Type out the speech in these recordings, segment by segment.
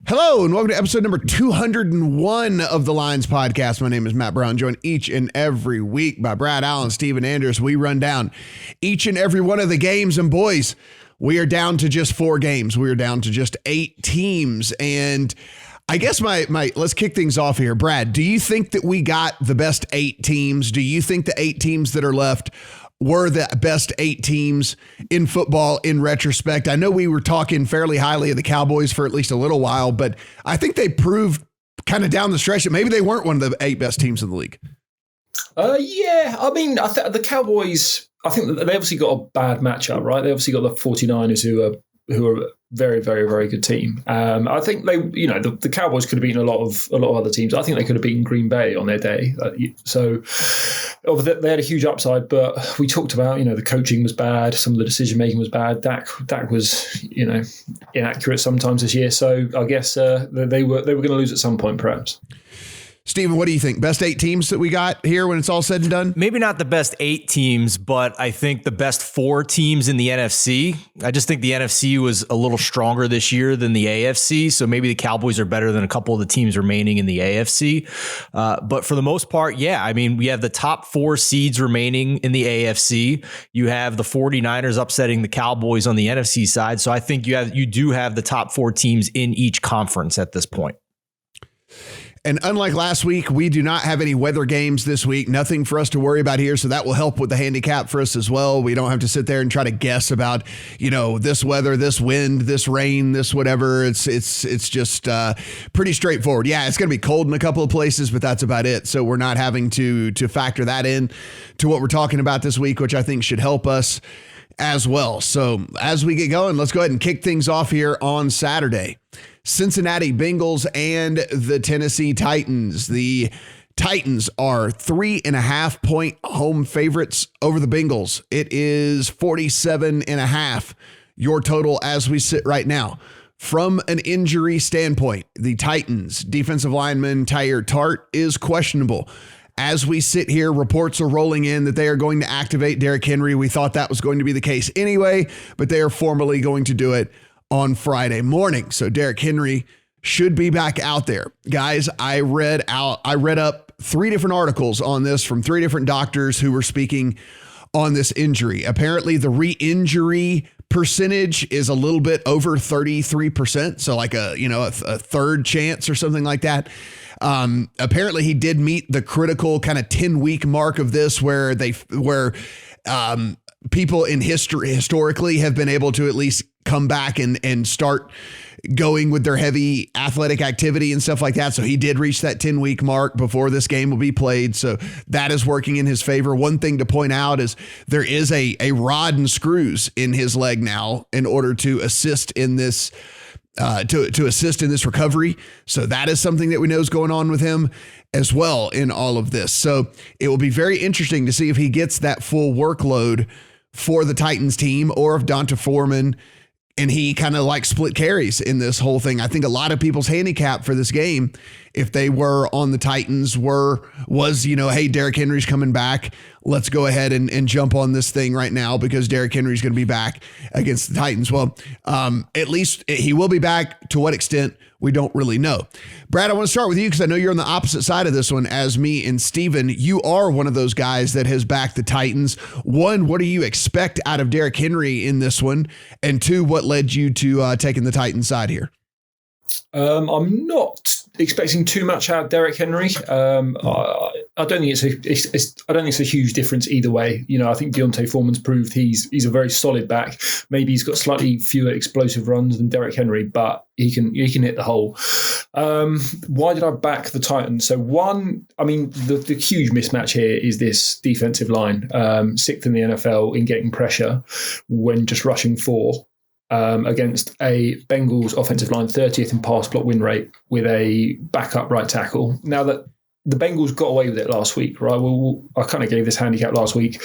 Hello and welcome to episode number 201 of the Lines Podcast. My name is Matt Brown, joined each and every week by Brad Allen, Stephen Andress. We run down each and every one of the games, and boys, we are down to just 4 games. We are down to just 8 teams, and I guess my let's kick things off here. Brad, do you think that we got the best 8 teams? Do you think the 8 teams that are left were the best 8 teams in football in retrospect? I know we were talking fairly highly of the Cowboys for at least a little while, but I think they proved kind of down the stretch that maybe they weren't one of the 8 best teams in the league. Yeah, I mean, the Cowboys, I think they obviously got a bad matchup, right? They obviously got the 49ers who are a very, very, very good team. I think the Cowboys could have beaten a lot of other teams. I think they could have beaten Green Bay on their day. So they had a huge upside, but we talked about, the coaching was bad. Some of the decision making was bad. Dak was, inaccurate sometimes this year. So I guess they were going to lose at some point, perhaps. Steven, what do you think? Best 8 teams that we got here when it's all said and done? Maybe not the best 8 teams, but I think the best 4 teams in the NFC. I just think the NFC was a little stronger this year than the AFC. So maybe the Cowboys are better than a couple of the teams remaining in the AFC. But for the most part, yeah, I mean, we have the top 4 seeds remaining in the AFC. You have the 49ers upsetting the Cowboys on the NFC side. So I think you do have the top 4 teams in each conference at this point. And unlike last week, we do not have any weather games this week. Nothing for us to worry about here. So that will help with the handicap for us as well. We don't have to sit there and try to guess about, this weather, this wind, this rain, this whatever. It's just pretty straightforward. Yeah, it's going to be cold in a couple of places, but that's about it. So we're not having to factor that in to what we're talking about this week, which I think should help us as well. So as we get going, let's go ahead and kick things off here on Saturday. Cincinnati Bengals and the Tennessee Titans. The Titans are 3.5 point home favorites over the Bengals. It is 47.5, your total as we sit right now. From an injury standpoint, the Titans defensive lineman Tyler Tart is questionable. As we sit here, reports are rolling in that they are going to activate Derrick Henry. We thought that was going to be the case anyway, but they are formally going to do it on Friday morning. So Derrick Henry should be back out there. Guys, I read up 3 different articles on this from 3 different doctors who were speaking on this injury. Apparently the re-injury percentage is a little bit over 33%. So like a third chance or something like that. Apparently he did meet the critical kind of 10-week mark of this where people in historically have been able to at least come back and start going with their heavy athletic activity and stuff like that. So he did reach that 10-week mark before this game will be played. So that is working in his favor. One thing to point out is there is a rod and screws in his leg now in order to assist in this to assist in this recovery. So that is something that we know is going on with him as well in all of this. So it will be very interesting to see if he gets that full workload for the Titans team, or if Donta Foreman and he kind of like split carries in this whole thing. I think a lot of people's handicap for this game, if they were on the Titans, was, hey, Derrick Henry's coming back. Let's go ahead and jump on this thing right now because Derrick Henry's going to be back against the Titans. Well, at least he will be back. To what extent, we don't really know. Brad, I want to start with you because I know you're on the opposite side of this one as me and Steven. You are one of those guys that has backed the Titans. 1, what do you expect out of Derrick Henry in this one? And 2, what led you to taking the Titans side here? I'm not expecting too much out of Derrick Henry. I don't think it's a huge difference either way. I think Deontay Foreman's proved he's a very solid back. Maybe he's got slightly fewer explosive runs than Derrick Henry, but he can hit the hole. Why did I back the Titans? So the huge mismatch here is this defensive line, 6th in the NFL in getting pressure when just rushing 4. Against a Bengals offensive line, 30th in pass block win rate with a backup right tackle. Now that the Bengals got away with it last week, right? Well, I kind of gave this handicap last week.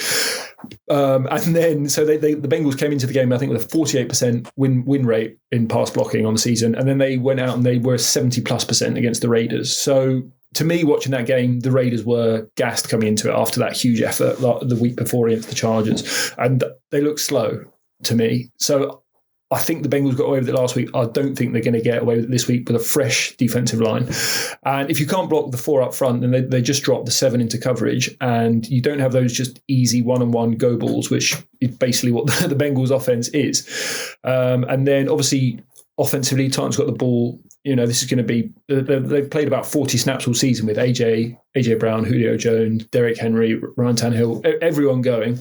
And then, so the Bengals came into the game, I think, with a 48% win rate in pass blocking on the season. And then they went out and they were 70+% against the Raiders. So to me, watching that game, the Raiders were gassed coming into it after that huge effort the week before against the Chargers. And they looked slow to me. So I think the Bengals got away with it last week. I don't think they're going to get away with it this week with a fresh defensive line. And if you can't block the 4 up front, then they just drop the 7 into coverage, and you don't have those just easy one-on-one go balls, which is basically what the Bengals offense is. And then obviously offensively, Titans got the ball. This is going to be, they've played about 40 snaps all season with AJ Brown, Julio Jones, Derrick Henry, Ryan Tannehill, everyone going.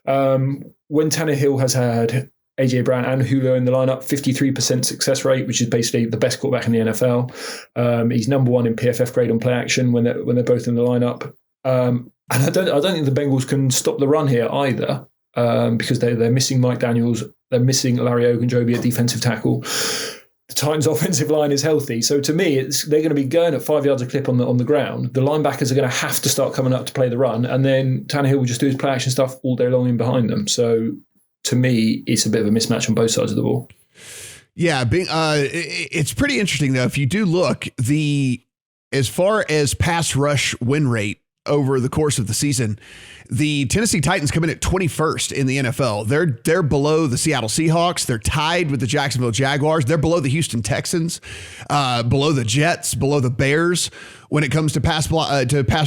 When Tannehill has had AJ Brown and Julio in the lineup, 53% success rate, which is basically the best quarterback in the NFL. He's number 1 in PFF grade on play action when they're both in the lineup. And I don't think the Bengals can stop the run here either, because they're missing Mike Daniels, they're missing Larry Ogunjobi at defensive tackle. The Titans' offensive line is healthy, so to me, they're going to be going at 5 yards a clip on the ground. The linebackers are going to have to start coming up to play the run, and then Tannehill will just do his play action stuff all day long in behind them. So to me, it's a bit of a mismatch on both sides of the ball. Yeah, it's pretty interesting though. If you do look, as far as pass rush win rate over the course of the season, the Tennessee Titans come in at 21st in the NFL. They're below the Seattle Seahawks. They're tied with the Jacksonville Jaguars. They're below the Houston Texans, below the Jets, below the Bears when it comes to pass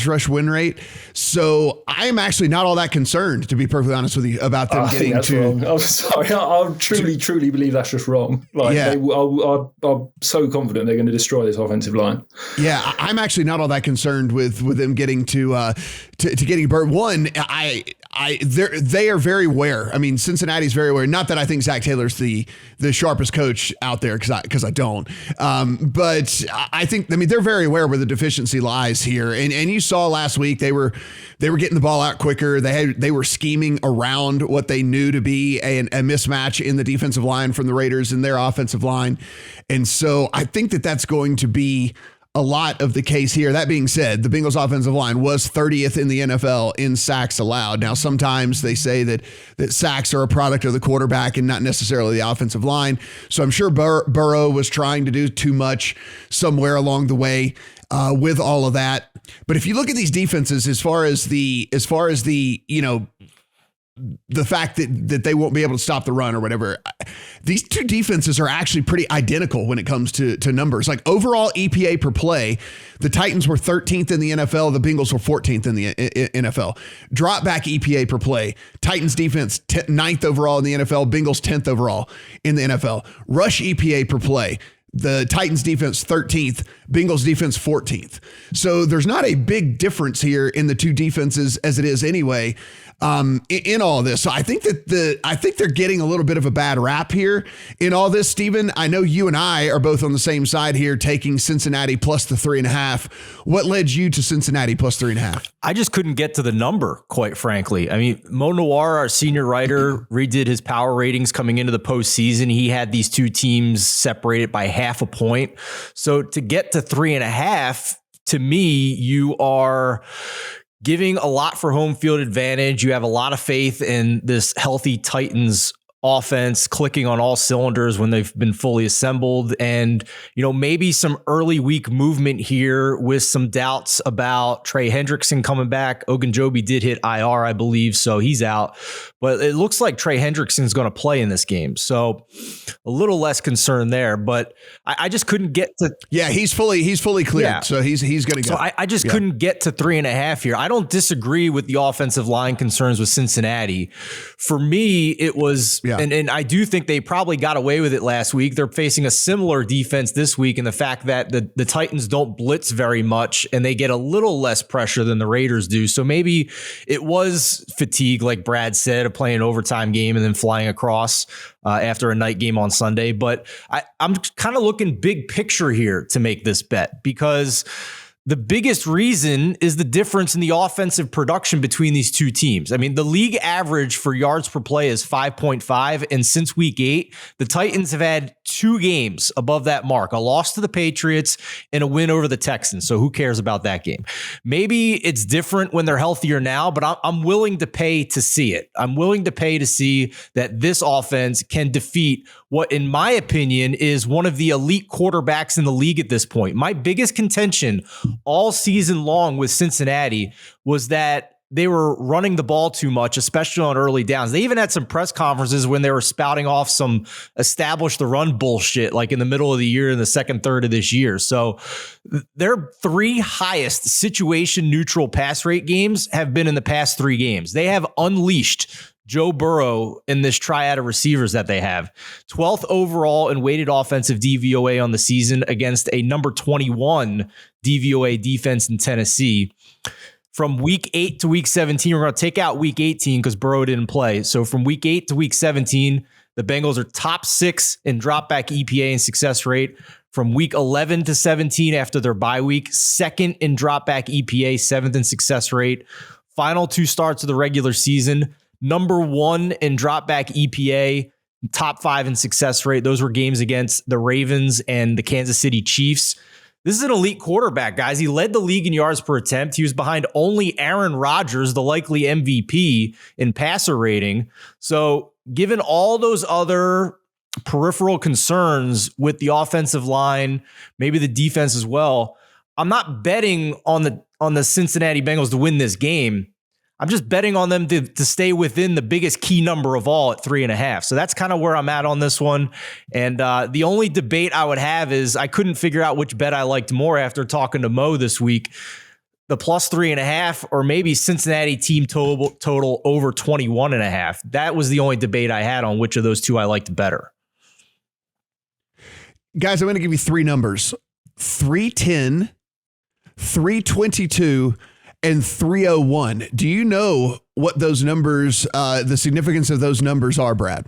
rush win rate. So I'm actually not all that concerned, to be perfectly honest with you, about them getting to. Wrong. I'm sorry. I truly believe that's just wrong. I'm so confident they're going to destroy this offensive line. Yeah, I'm actually not all that concerned with them getting to getting burnt. One, they are very aware. I mean, Cincinnati's very aware. Not that I think Zach Taylor's the sharpest coach out there, because I don't. But I think, they're very aware where the deficiency lies here. And you saw last week they were getting the ball out quicker. They were scheming around what they knew to be a mismatch in the defensive line from the Raiders and their offensive line. And so I think that's going to be a lot of the case here. That being said, the Bengals offensive line was 30th in the NFL in sacks allowed. Now, sometimes they say that sacks are a product of the quarterback and not necessarily the offensive line. So I'm sure Burrow was trying to do too much somewhere along the way with all of that. But if you look at these defenses, as far as the fact that they won't be able to stop the run or whatever, these two defenses are actually pretty identical when it comes to numbers. Like overall EPA per play, the Titans were 13th in the NFL. The Bengals were 14th in the NFL. Drop back EPA per play, Titans defense 9th overall in the NFL. Bengals 10th overall in the NFL. Rush EPA per play, the Titans defense 13th, Bengals defense 14th. So there's not a big difference here in the two defenses as it is anyway. In all this. So I think they're getting a little bit of a bad rap here in all this, Stephen. I know you and I are both on the same side here, taking Cincinnati plus the 3.5. What led you to Cincinnati plus 3.5? I just couldn't get to the number, quite frankly. I mean, Mo Noir, our senior writer, redid his power ratings coming into the postseason. He had these two teams separated by half a point. So to get to 3.5, to me, you are giving a lot for home field advantage. You have a lot of faith in this healthy Titans offense clicking on all cylinders when they've been fully assembled. And, maybe some early week movement here with some doubts about Trey Hendrickson coming back. Ogunjobi did hit IR, I believe, so he's out. But it looks like Trey Hendrickson's going to play in this game. So a little less concern there. But I just couldn't get to... Yeah, he's fully cleared. Yeah. So he's going to go. So I just couldn't get to 3.5 here. I don't disagree with the offensive line concerns with Cincinnati. For me, it was... Yeah. And I do think they probably got away with it last week. They're facing a similar defense this week in the fact that the Titans don't blitz very much and they get a little less pressure than the Raiders do. So maybe it was fatigue, like Brad said, of playing an overtime game and then flying across after a night game on Sunday. But I'm kind of looking big picture here to make this bet, because the biggest reason is the difference in the offensive production between these two teams. I mean, the league average for yards per play is 5.5. And since week 8, the Titans have had 2 games above that mark, a loss to the Patriots and a win over the Texans. So who cares about that game? Maybe it's different when they're healthier now, but I'm willing to pay to see it. I'm willing to pay to see that this offense can defeat what, in my opinion, is one of the elite quarterbacks in the league at this point. My biggest contention all season long with Cincinnati was that they were running the ball too much, especially on early downs. They even had some press conferences when they were spouting off some establish the run bullshit, like in the middle of the year in the second third of this year. So their 3 highest situation neutral pass rate games have been in the past 3 games. They have unleashed Joe Burrow in this triad of receivers that they have. 12th overall in weighted offensive DVOA on the season against a number 21 DVOA defense in Tennessee. From week 8 to week 17, we're going to take out week 18 because Burrow didn't play. So from week 8 to week 17, the Bengals are top 6 in dropback EPA and success rate. From week 11 to 17 after their bye week, 2nd in dropback EPA, 7th in success rate. Final 2 starts of the regular season, number 1 in dropback EPA, top 5 in success rate. Those were games against the Ravens and the Kansas City Chiefs. This is an elite quarterback, guys. He led the league in yards per attempt. He was behind only Aaron Rodgers, the likely MVP, in passer rating. So given all those other peripheral concerns with the offensive line, maybe the defense as well, I'm not betting on the Cincinnati Bengals to win this game. I'm just betting on them to stay within the biggest key number of all at 3.5. So that's kind of where I'm at on this one. And the only debate I would have is I couldn't figure out which bet I liked more after talking to Mo this week. The plus 3.5 or maybe Cincinnati team total over 21.5. That was the only debate I had on which of those two I liked better. Guys, I'm going to give you 3 numbers: 310, 322, and 301. Do you know what those numbers, the significance of those numbers are, Brad?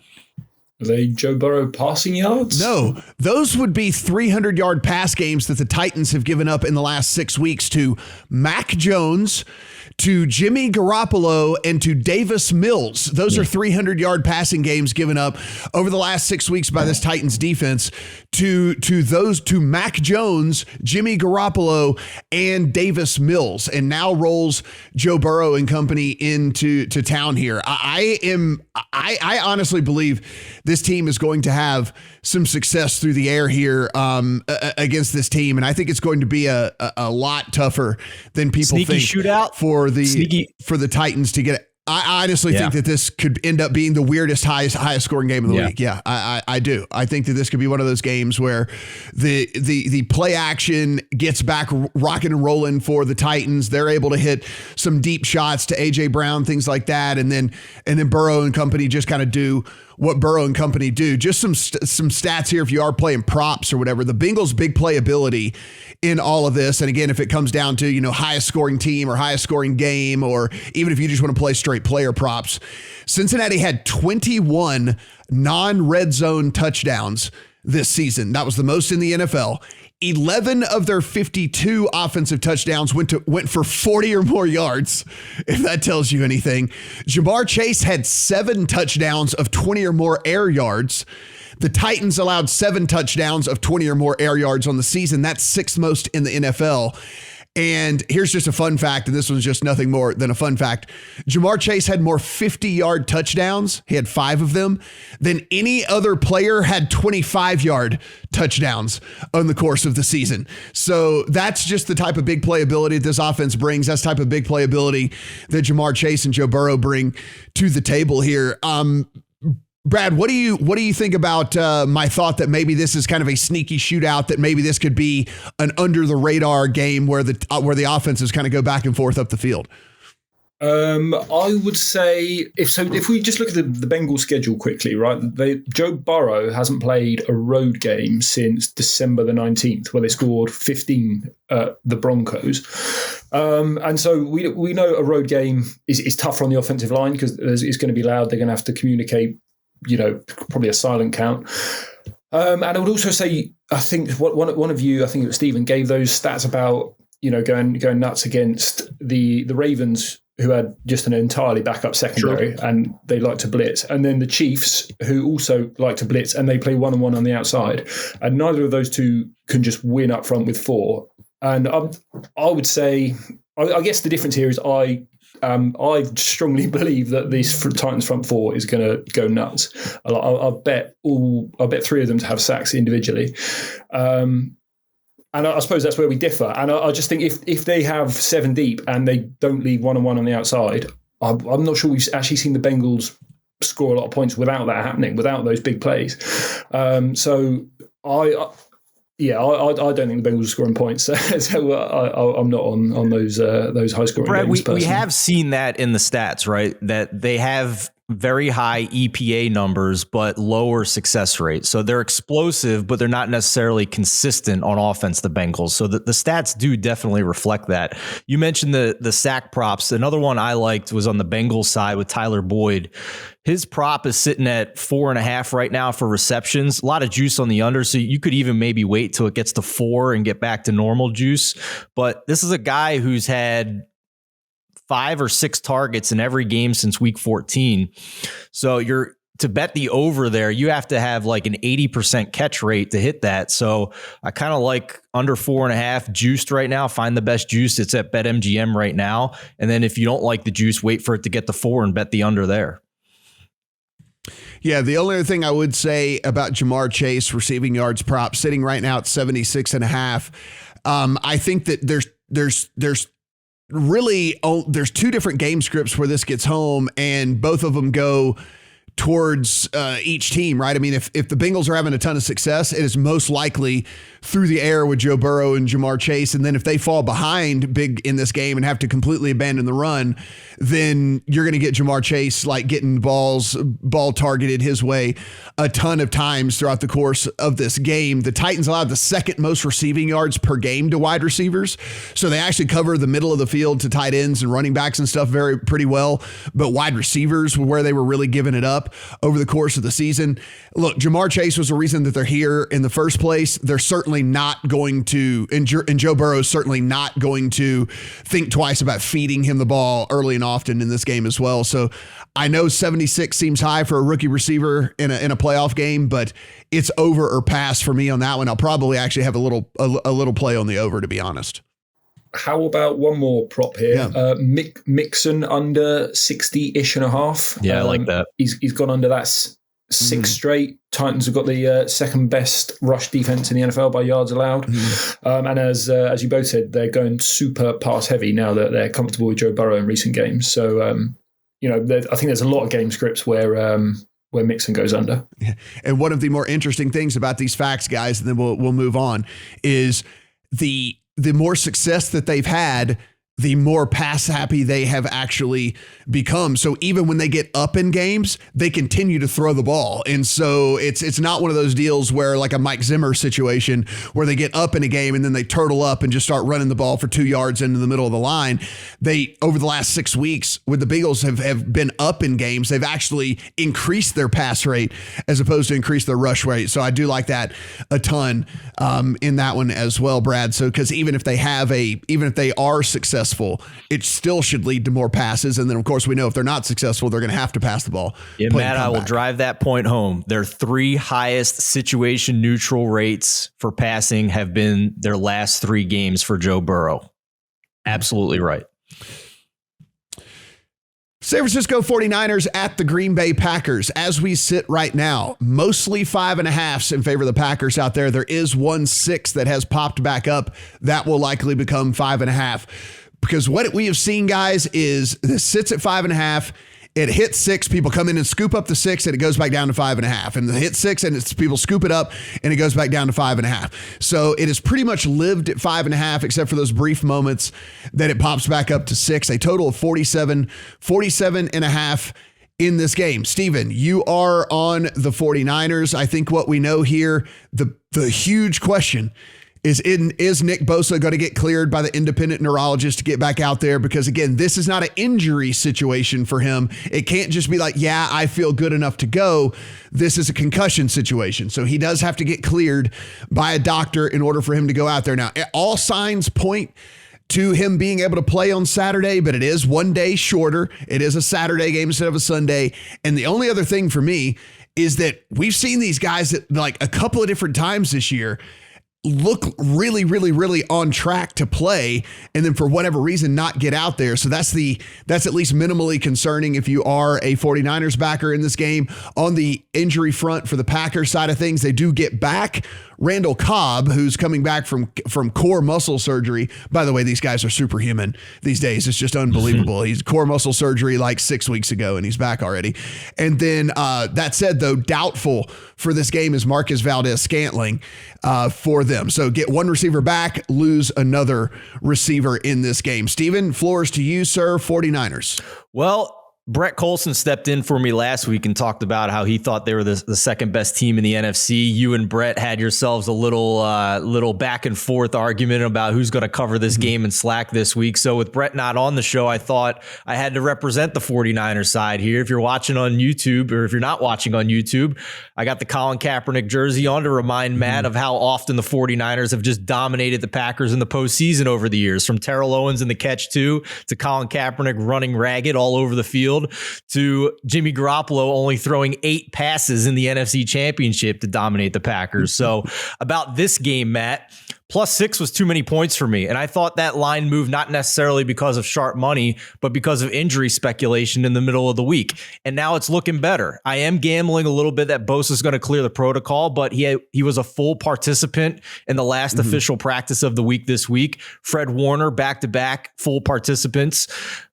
Are they Joe Burrow passing yards? No, those would be 300-yard pass games that the Titans have given up in the last 6 weeks to Mac Jones, to Jimmy Garoppolo, and to Davis Mills. Those are 300-yard passing games given up over the last 6 weeks by this Titans defense to Mac Jones, Jimmy Garoppolo, and Davis Mills, and now rolls Joe Burrow and company into town here. I honestly believe this team is going to have some success through the air here against this team, and I think it's going to be a lot tougher than people Sneaky think shootout for the Titans to get it. I honestly think that this could end up being the weirdest, highest scoring game of the week. Yeah, I do. I think that this could be one of those games where the play action gets back rocking and rolling for the Titans. They're able to hit some deep shots to AJ Brown, things like that, and then Burrow and company just kind of do what Burrow and company do. Just some stats here if you are playing props or whatever. The Bengals' big playability in all of this, and again, if it comes down to highest scoring team or highest scoring game, or even if you just want to play straight player props, Cincinnati had 21 non-red zone touchdowns this season. That was the most in the NFL. 11 of their 52 offensive touchdowns went for 40 or more yards, if that tells you anything. Ja'Marr Chase had 7 touchdowns of 20 or more air yards. The Titans allowed 7 touchdowns of 20 or more air yards on the season. That's 6th most in the NFL. And here's just a fun fact, and this one's just nothing more than a fun fact. Ja'Marr Chase had more 50-yard touchdowns, he had 5 of them, than any other player had 25-yard touchdowns on the course of the season. So that's just the type of big playability this offense brings. That's the type of big playability that Ja'Marr Chase and Joe Burrow bring to the table here. Brad, what do you think about my thought that maybe this is kind of a sneaky shootout, that maybe this could be an under the radar game where the offenses kind of go back and forth up the field? I would say if we just look at the Bengals schedule quickly, right? Joe Burrow hasn't played a road game since December the 19th, where they scored 15 at the Broncos. And so we know a road game is tougher on the offensive line because it's going to be loud. They're going to have to communicate, probably a silent count. And I would also say, I think one of you, I think it was Stephen, gave those stats about, going nuts against the Ravens, who had just an entirely backup secondary, and they like to blitz. And then the Chiefs, who also like to blitz, and they play 1-on-1 on the outside. And neither of those two can just win up front with 4. And I would say, I guess the difference here is I strongly believe that this Titans front 4 is going to go nuts. I'll bet 3 of them to have sacks individually. And I suppose that's where we differ. And I just think if they have 7 deep and they don't leave 1-on-1 on the outside, I'm not sure we've actually seen the Bengals score a lot of points without that happening, without those big plays. So I don't think the Bengals are scoring points. So I'm not on those high scoring Brad, games. We have seen that in the stats, right? That they have very high EPA numbers, but lower success rate. So they're explosive, but they're not necessarily consistent on offense, the Bengals. So the stats do definitely reflect that. You mentioned the sack props. Another one I liked was on the Bengals side with Tyler Boyd. His prop is sitting at 4.5 right now for receptions. A lot of juice on the under, so you could even maybe wait till it gets to 4 and get back to normal juice. But this is a guy who's had 5 or 6 targets in every game since week 14. So to bet the over there, you have to have like an 80% catch rate to hit that. So I kind of like under 4.5 juiced right now. Find the best juice. It's at BetMGM right now. And then if you don't like the juice, wait for it to get to 4 and bet the under there. Yeah, the only other thing I would say about Jamar Chase receiving yards prop sitting right now at 76.5. I think that there's really, there's 2 different game scripts where this gets home, and both of them go towards each team, right? I mean, if the Bengals are having a ton of success, it is most likely through the air with Joe Burrow and Jamar Chase. And then if they fall behind big in this game and have to completely abandon the run, then you're going to get Jamar Chase like getting ball targeted his way a ton of times throughout the course of this game. The Titans allowed the 2nd most receiving yards per game to wide receivers. So they actually cover the middle of the field to tight ends and running backs and stuff pretty well. But wide receivers were where they were really giving it up over the course of the season. Look, Jamar Chase was the reason that they're here in the first place. They're certainly not going to, and Joe Burrow is certainly not going to think twice about feeding him the ball early and often in this game as well. So I know 76 seems high for a rookie receiver in a playoff game, but it's over or pass for me on that one. I'll probably actually have a little play on the over, to be honest. How about one more prop here? Yeah. Mixon under 60-ish and a half. Yeah, I like that. He's gone under that 6 straight. Titans have got the second best rush defense in the NFL by yards allowed. And as you both said, they're going super pass heavy now that they're comfortable with Joe Burrow in recent games. So, I think there's a lot of game scripts where Mixon goes under. Yeah. And one of the more interesting things about these facts, guys, and then we'll move on, is the more success that they've had, the more pass happy they have actually become. So even when they get up in games, they continue to throw the ball. And so it's not one of those deals where like a Mike Zimmer situation where they get up in a game and then they turtle up and just start running the ball for 2 yards into the middle of the line. They, over the last 6 weeks, with the Bengals have been up in games, they've actually increased their pass rate as opposed to increase their rush rate. So I do like that a ton in that one as well, Brad. So, because even if they are successful, it still should lead to more passes. And then, of course, we know if they're not successful, they're going to have to pass the ball. Yeah, Matt, I will drive that point home. Their 3 highest situation neutral rates for passing have been their last 3 games for Joe Burrow. Absolutely right. San Francisco 49ers at the Green Bay Packers. As we sit right now, mostly 5.5s in favor of the Packers out there. There is 1-6 that has popped back up. That will likely become 5.5. Because what we have seen, guys, is this sits at 5.5. It hits 6. People come in and scoop up the 6, and it goes back down to 5.5. And it hits 6, and people scoop it up, and it goes back down to 5.5. So it has pretty much lived at 5.5, except for those brief moments that it pops back up to 6. A total of 47.5 in this game. Steven, you are on the 49ers. I think what we know here, the huge question is Nick Bosa going to get cleared by the independent neurologist to get back out there? Because again, this is not an injury situation for him. It can't just be like, yeah, I feel good enough to go. This is a concussion situation. So he does have to get cleared by a doctor in order for him to go out there. Now, all signs point to him being able to play on Saturday, but it is 1 day shorter. It is a Saturday game instead of a Sunday. And the only other thing for me is that we've seen these guys at like a couple of different times this year look really, really, really on track to play, and then for whatever reason not get out there. So that's at least minimally concerning if you are a 49ers backer in this game. On the injury front for the Packers side of things, they do get back Randall Cobb, who's coming back from core muscle surgery. By the way, these guys are superhuman these days. It's just unbelievable. He's core muscle surgery like 6 weeks ago, and he's back already. And then that said, though, doubtful for this game is Marcus Valdez-Scantling for them. So get one receiver back, lose another receiver in this game. Steven, floors to you, sir. 49ers. Well, Brett Colson stepped in for me last week and talked about how he thought they were the second best team in the NFC. You and Brett had yourselves a little back and forth argument about who's going to cover this game in Slack this week. So with Brett not on the show, I thought I had to represent the 49ers side here. If you're watching on YouTube, or if you're not watching on YouTube, I got the Colin Kaepernick jersey on to remind Matt of how often the 49ers have just dominated the Packers in the postseason over the years, from Terrell Owens in the catch two to Colin Kaepernick running ragged all over the field, to Jimmy Garoppolo only throwing 8 passes in the NFC Championship to dominate the Packers. So about this game, Matt, +6 was too many points for me. And I thought that line moved not necessarily because of sharp money, but because of injury speculation in the middle of the week. And now it's looking better. I am gambling a little bit that Bosa's going to clear the protocol, but he was a full participant in the last official practice of the week this week. Fred Warner, back-to-back full participants.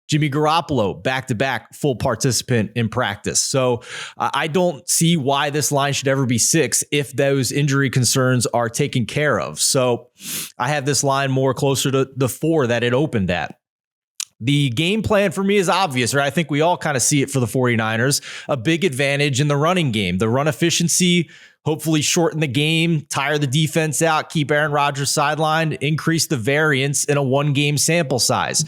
Jimmy Garoppolo, back-to-back full participant in practice. So I don't see why this line should ever be 6 if those injury concerns are taken care of. So I have this line more closer to the 4 that it opened at. The game plan for me is obvious, right? I think we all kind of see it for the 49ers. A big advantage in the running game. The run efficiency, hopefully shorten the game, tire the defense out, keep Aaron Rodgers sidelined, increase the variance in a 1-game sample size.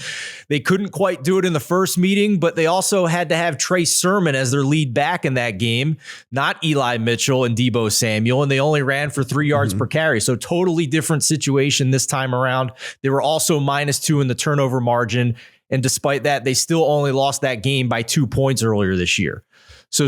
They couldn't quite do it in the first meeting, but they also had to have Trey Sermon as their lead back in that game, not Eli Mitchell and Deebo Samuel, and they only ran for 3 yards per carry. So totally different situation this time around. They were also -2 in the turnover margin, and despite that, they still only lost that game by 2 points earlier this year. So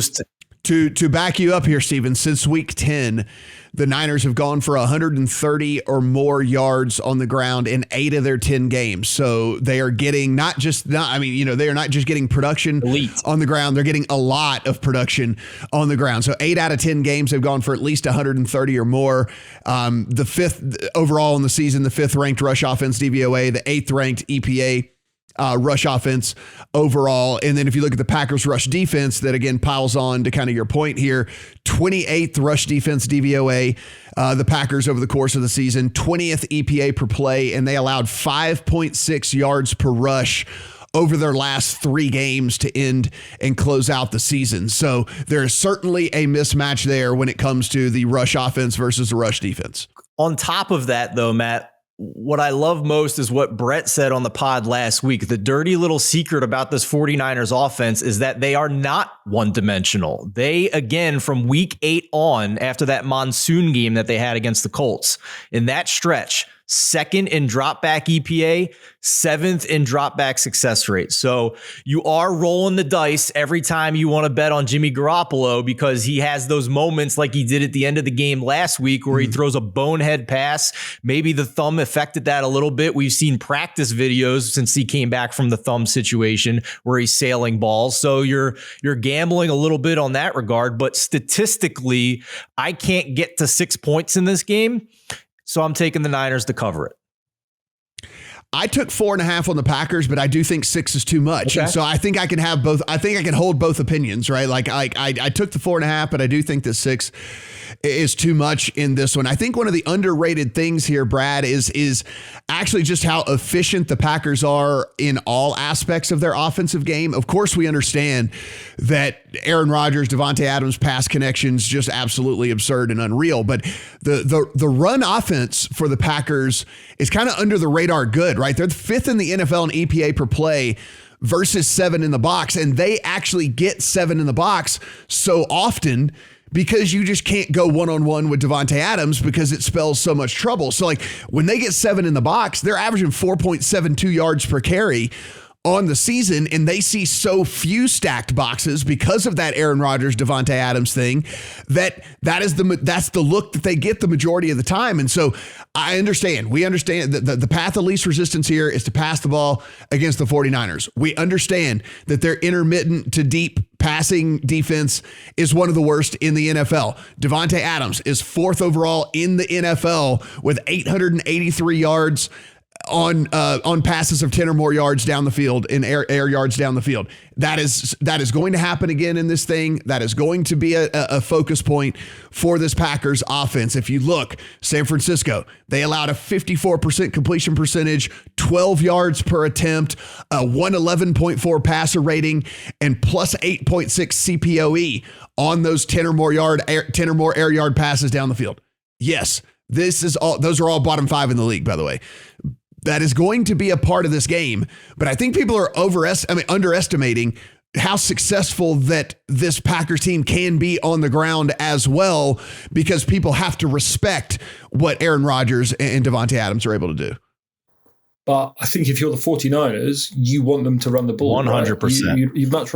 To back you up here, Steven, since week 10, the Niners have gone for 130 or more yards on the ground in 8 of their 10 games. So they are getting they are not just getting production elite on the ground. They're getting a lot of production on the ground. So 8 out of 10 games have gone for at least 130 or more. The 5th overall in the season, the 5th ranked rush offense DVOA, the 8th ranked EPA rush offense overall. And then if you look at the Packers rush defense, that again piles on to kind of your point here, 28th rush defense DVOA, the Packers over the course of the season, 20th EPA per play, and they allowed 5.6 yards per rush over their last 3 games to end and close out the season. So there is certainly a mismatch there when it comes to the rush offense versus the rush defense. On top of that, though, Matt, what I love most is what Brett said on the pod last week. The dirty little secret about this 49ers offense is that they are not one-dimensional. They, again, from week 8 on, after that monsoon game that they had against the Colts, in that stretch, 2nd in drop back EPA, 7th in drop back success rate. So you are rolling the dice every time you want to bet on Jimmy Garoppolo, because he has those moments like he did at the end of the game last week where he throws a bonehead pass. Maybe the thumb affected that a little bit. We've seen practice videos since he came back from the thumb situation where he's sailing balls. So you're gambling a little bit on that regard, but statistically, I can't get to 6 points in this game. So I'm taking the Niners to cover it. I took 4.5 on the Packers, but I do think 6 is too much. Okay. And so I think I can have both. I think I can hold both opinions, right? Like I took the 4.5, but I do think that 6 is too much in this one. I think one of the underrated things here, Brad, is actually just how efficient the Packers are in all aspects of their offensive game. Of course, we understand that Aaron Rodgers, Devontae Adams pass connections just absolutely absurd and unreal. But the run offense for the Packers is kind of under the radar good, right? They're the 5th in the NFL in EPA per play versus 7 in the box. And they actually get 7 in the box so often because you just can't go one-on-one with Devontae Adams because it spells so much trouble. So like when they get 7 in the box, they're averaging 4.72 yards per carry on the season, and they see so few stacked boxes because of that Aaron Rodgers, Devontae Adams thing, that's the look that they get the majority of the time. And so we understand that the path of least resistance here is to pass the ball against the 49ers. We understand that their intermittent to deep passing defense is one of the worst in the NFL. Devontae Adams is 4th overall in the NFL with 883 yards on passes of 10 or more yards down the field, in air yards down the field. That is going to happen again in this thing. That is going to be a focus point for this Packers offense. If you look, San Francisco, they allowed a 54% completion percentage, 12 yards per attempt, a 111.4 passer rating, and plus 8.6 CPOE on those 10 or more air yard passes down the field. Yes, those are all bottom 5 in the league, by the way. That is going to be a part of this game, but I think people are underestimating how successful that this Packers team can be on the ground as well, because people have to respect what Aaron Rodgers and Devontae Adams are able to do. But I think if you're the 49ers, you want them to run the ball. 100%. Right? You'd much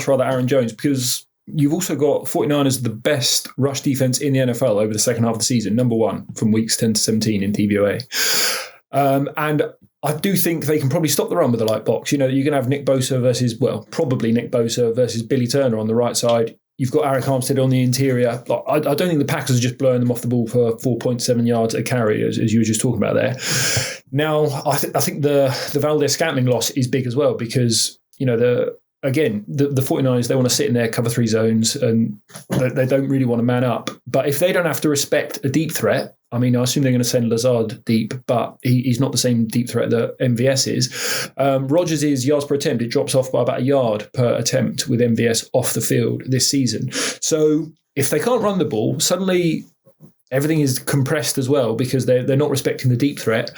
rather Aaron Jones, because you've also got 49ers, the best rush defense in the NFL over the second half of the season, number 1 from weeks 10 to 17 in DVOA. And I do think they can probably stop the run with the light box. You know, you're going to have Nick Bosa versus Billy Turner on the right side. You've got Eric Armstead on the interior. I don't think the Packers are just blowing them off the ball for 4.7 yards a carry, as you were just talking about there. Now, I think the Valdez-Scantling loss is big as well, because, you know, the 49ers, they want to sit in their cover 3 zones, and they don't really want to man up. But if they don't have to respect a deep threat, I mean, I assume they're going to send Lazard deep, but he's not the same deep threat that MVS is. Rodgers' yards per attempt, it drops off by about a yard per attempt with MVS off the field this season. So if they can't run the ball, suddenly everything is compressed as well, because they're not respecting the deep threat.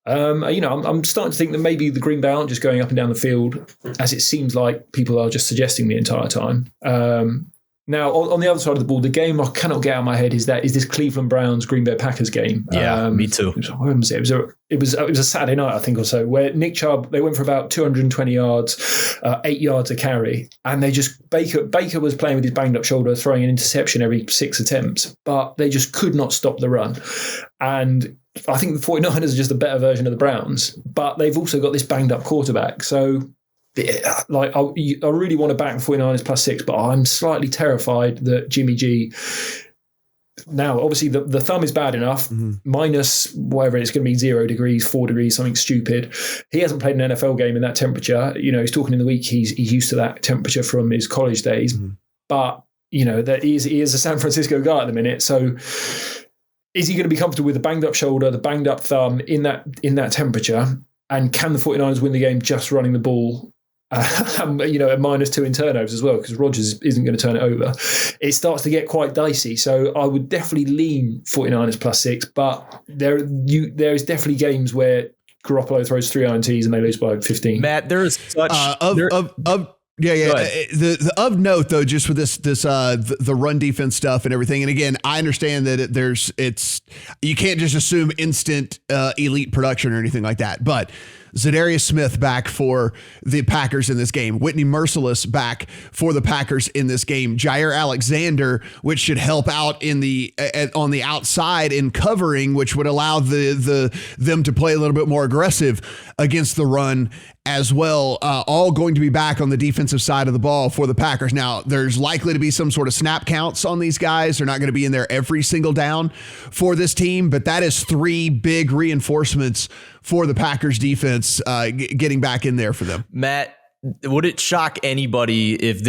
I'm starting to think that maybe the Green Bay aren't just going up and down the field, as it seems like people are just suggesting the entire time. Now, on the other side of the ball, the game I cannot get out of my head is this Cleveland Browns Green Bay Packers game. Yeah, me too. When was it? It was a Saturday night, I think, or so, where Nick Chubb, they went for about 220 yards, 8 yards a carry, and they just Baker was playing with his banged up shoulder, throwing an interception every 6 attempts, but they just could not stop the run. And I think the 49ers are just a better version of the Browns, but they've also got this banged up quarterback. So, like, I really want to back 49ers +6, but I'm slightly terrified that Jimmy G. Now, obviously, the thumb is bad enough, minus whatever it's going to be, 0 degrees, 4 degrees, something stupid. He hasn't played an NFL game in that temperature. You know, he's talking in the week, he's used to that temperature from his college days. But, you know, that he is a San Francisco guy at the minute. So is he going to be comfortable with the banged up shoulder, the banged up thumb in that temperature? And can the 49ers win the game just running the ball? At -2 in turnovers as well, because Rodgers isn't going to turn it over. It starts to get quite dicey. So I would definitely lean 49ers +6, but there is definitely games where Garoppolo throws 3 INTs and they lose by 15. Matt, there is such The of note though, just with the run defense stuff and everything. And again, I understand that you can't just assume instant elite production or anything like that, but Zadarius Smith back for the Packers in this game. Whitney Merciless back for the Packers in this game. Jair Alexander, which should help out on the outside in covering, which would allow them to play a little bit more aggressive against the run as well. All going to be back on the defensive side of the ball for the Packers. Now, there's likely to be some sort of snap counts on these guys. They're not going to be in there every single down for this team, but that is 3 big reinforcements for the Packers defense getting back in there for them. Matt, would it shock anybody if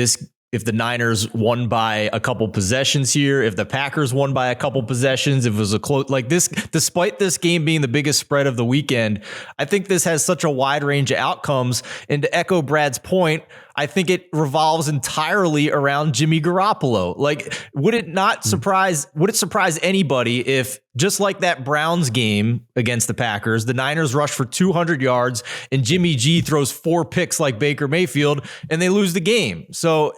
the Niners won by a couple possessions here, if the Packers won by a couple possessions, if it was a close like this, despite this game being the biggest spread of the weekend? I think this has such a wide range of outcomes. And to echo Brad's point, I think it revolves entirely around Jimmy Garoppolo. Like, would it surprise anybody if, just like that Browns game against the Packers, the Niners rush for 200 yards and Jimmy G throws 4 picks like Baker Mayfield and they lose the game? So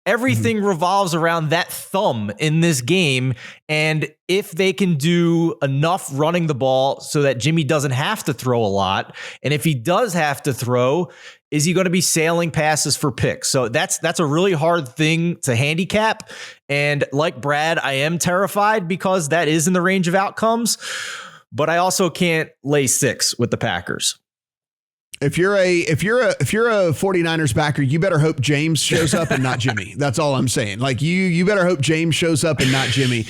everything revolves around that thumb in this game. And if they can do enough running the ball so that Jimmy doesn't have to throw a lot, and if he does have to throw, is he going to be sailing passes for picks? So that's a really hard thing to handicap. And like Brad, I am terrified because that is in the range of outcomes, but I also can't lay 6 with the Packers. If you're a 49ers backer, you better hope James shows up and not Jimmy. That's all I'm saying. Like you better hope James shows up and not Jimmy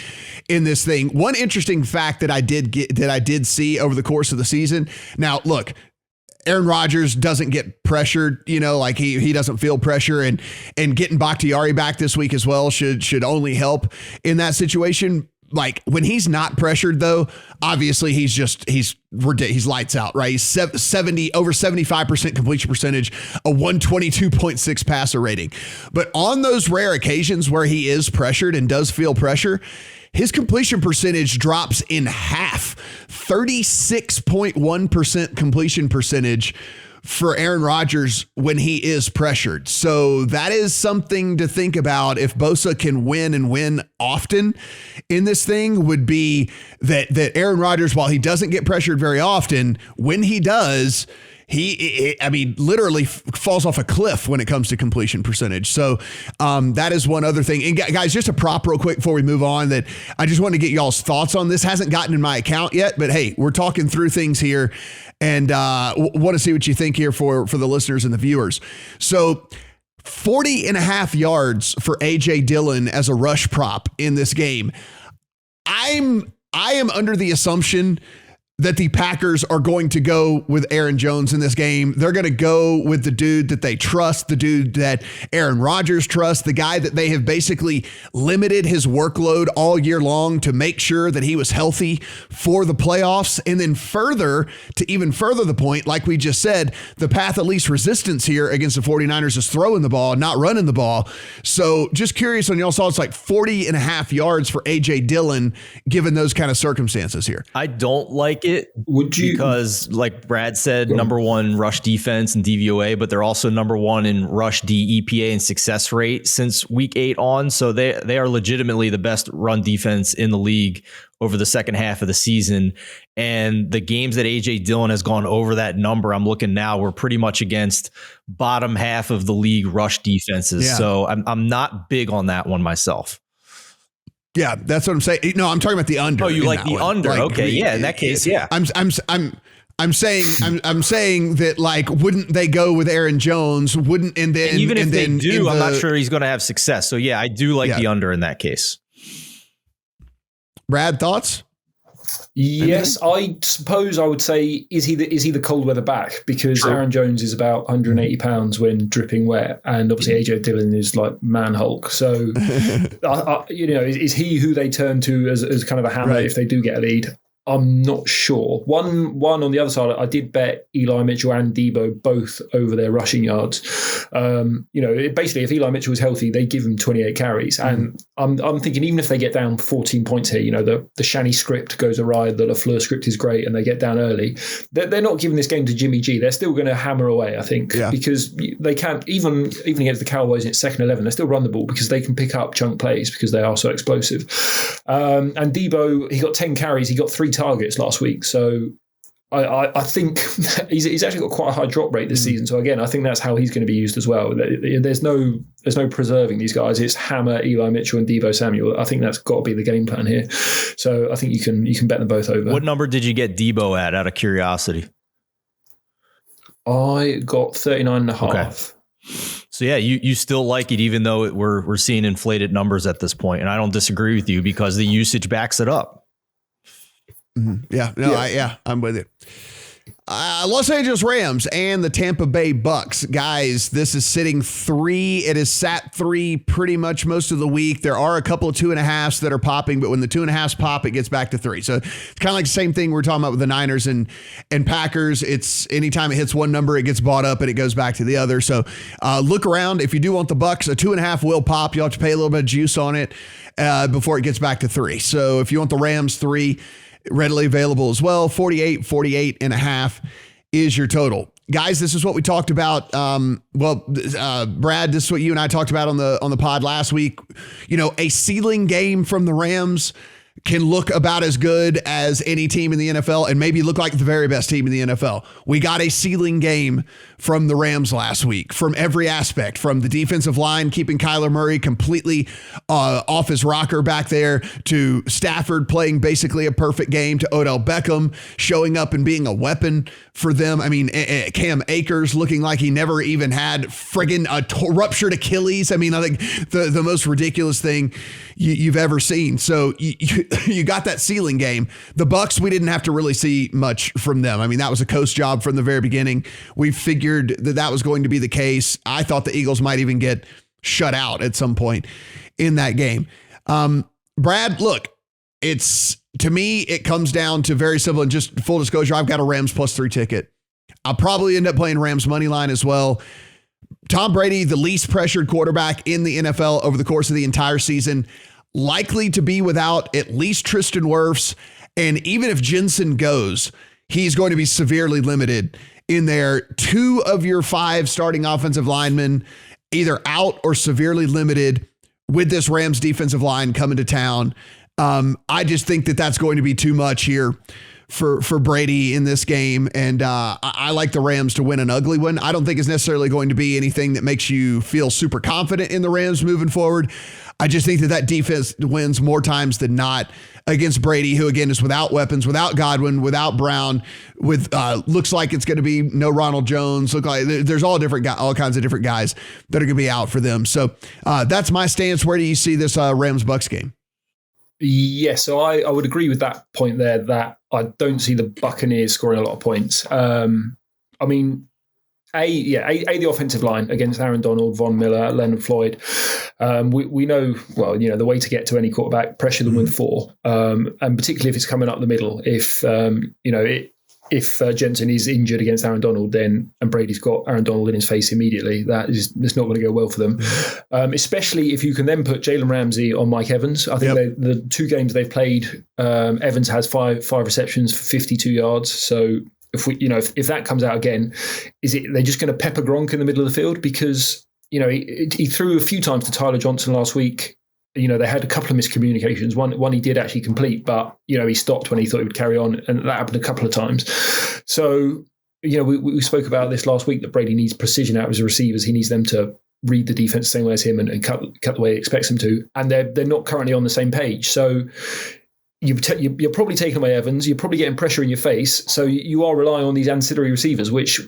in this thing. One interesting fact that I did see over the course of the season. Now, look, Aaron Rodgers doesn't get pressured, like he doesn't feel pressure, and getting Bakhtiari back this week as well should only help in that situation. Like when he's not pressured though, obviously he's lights out, right? He's over 75% completion percentage, a 122.6 passer rating. But on those rare occasions where he is pressured and does feel pressure, his completion percentage drops in half, 36.1% completion percentage for Aaron Rodgers when he is pressured. So that is something to think about. If Bosa can win and win often in this thing, would be that Aaron Rodgers, while he doesn't get pressured very often, when he does, he literally falls off a cliff when it comes to completion percentage. So that is one other thing. And guys, just a prop real quick before we move on that I just want to get y'all's thoughts on. This hasn't gotten in my account yet, but hey, we're talking through things here and want to see what you think here for the listeners and the viewers. So 40.5 yards for A.J. Dillon as a rush prop in this game. I am under the assumption that the Packers are going to go with Aaron Jones in this game. They're going to go with the dude that they trust, the dude that Aaron Rodgers trusts, the guy that they have basically limited his workload all year long to make sure that he was healthy for the playoffs. And then even further the point, like we just said, the path of least resistance here against the 49ers is throwing the ball, not running the ball. So just curious on y'all's thoughts, like 40.5 yards for A.J. Dillon, given those kind of circumstances here. I don't like it. Would you? Because like Brad said, number 1 rush defense and DVOA, but they're also number 1 in rush D EPA and success rate since week 8 on. So they are legitimately the best run defense in the league over the second half of the season. And the games that A.J. Dillon has gone over that number, I'm looking now, we're pretty much against bottom half of the league rush defenses. Yeah. So I'm not big on that one myself. Yeah, that's what I'm saying. No, I'm talking about the under. Oh, you like the under? Like, okay, yeah. In that case, yeah. I'm saying that, like, wouldn't they go with Aaron Jones? Wouldn't and then and even if they do, I'm not sure he's going to have success. So yeah, I do like the under in that case. Brad, thoughts? Yes, I suppose I would say, is he the cold weather back? Because True. Aaron Jones is about 180 pounds when dripping wet, and obviously A.J. Dillon is like man Hulk. So, is he who they turn to as kind of a hammer if they do get a lead? I'm not sure. One on the other side, I did bet Eli Mitchell and Debo both over their rushing yards. Basically, if Eli Mitchell was healthy, they give him 28 carries. And I'm thinking, even if they get down 14 points here, the Shanny script goes awry, the LaFleur script is great, and they get down early. They're not giving this game to Jimmy G. They're still going to hammer away, I think, because they can't, even against the Cowboys in its second 11, they still run the ball because they can pick up chunk plays because they are so explosive. And Debo, he got 10 carries, he got 3 targets last week. So I think he's actually got quite a high drop rate this season. So again, I think that's how he's going to be used as well. There's no preserving these guys. It's hammer Eli Mitchell and Debo Samuel. I think that's got to be the game plan here. So I think you can bet them both over. What number did you get Debo at, out of curiosity? I got 39.5. Okay. So yeah, you still like it, even though we're seeing inflated numbers at this point. And I don't disagree with you because the usage backs it up. Mm-hmm. Yeah, no, yeah. I'm with it. Los Angeles Rams and the Tampa Bay Bucs. Guys, this is sitting 3. It is sat 3 pretty much most of the week. There are a couple of 2.5s that are popping, but when the 2.5s pop, it gets back to 3. So it's kind of like the same thing we're talking about with the Niners and Packers. It's anytime it hits one number, it gets bought up and it goes back to the other. So look around. If you do want the Bucs, a 2.5 will pop. You'll have to pay a little bit of juice on it before it gets back to 3. So if you want the Rams, 3. Readily available as well. 48.5 is your total. Guys, this is what we talked about. Brad, this is what you and I talked about on the pod last week. You know, a ceiling game from the Rams can look about as good as any team in the NFL and maybe look like the very best team in the NFL. We got a ceiling game from the Rams last week from every aspect, from the defensive line, keeping Kyler Murray completely off his rocker back there, to Stafford playing basically a perfect game, to Odell Beckham showing up and being a weapon for them. I mean, Cam Akers looking like he never even had friggin' a ruptured Achilles. I mean, I think the most ridiculous thing you've ever seen. So you got that ceiling game. The Bucs, we didn't have to really see much from them. I mean, that was a coast job from the very beginning. We figured that was going to be the case. I thought the Eagles might even get shut out at some point in that game. Brad, look, to me, it comes down to very simple, and just full disclosure, I've got a Rams +3 ticket. I'll probably end up playing Rams money line as well. Tom Brady, the least pressured quarterback in the NFL over the course of the entire season, likely to be without at least Tristan Wirfs. And even if Jensen goes, he's going to be severely limited in there. 2 of your 5 starting offensive linemen either out or severely limited with this Rams defensive line coming to town. I just think that that's going to be too much here for Brady in this game. And I like the Rams to win an ugly one. I don't think it's necessarily going to be anything that makes you feel super confident in the Rams moving forward. I just think that defense wins more times than not against Brady, who again is without weapons, without Godwin, without Brown, with looks like it's going to be no Ronald Jones. Look like there's all kinds of different guys that are going to be out for them. So that's my stance. Where do you see this Rams Bucs game? Yes, so I would agree with that point there, that I don't see the Buccaneers scoring a lot of points. I mean, the offensive line against Aaron Donald, Von Miller, Leonard Floyd. We know, well, the way to get to any quarterback, pressure them with 4, and particularly if it's coming up the middle. If Jensen is injured against Aaron Donald, and Brady's got Aaron Donald in his face immediately, that's not going to go well for them. Especially if you can then put Jalen Ramsey on Mike Evans. I think the 2 games they've played, Evans has five receptions for 52 yards. So if that comes out again, they're just going to pepper Gronk in the middle of the field? Because he threw a few times to Tyler Johnson last week. They had a couple of miscommunications. One he did actually complete, but he stopped when he thought he would carry on, and that happened a couple of times. So we spoke about this last week, that Brady needs precision out of his receivers. He needs them to read the defense the same way as him and cut the way he expects them to, and they're not currently on the same page. So you're probably taking away Evans. You're probably getting pressure in your face. So you are relying on these ancillary receivers, which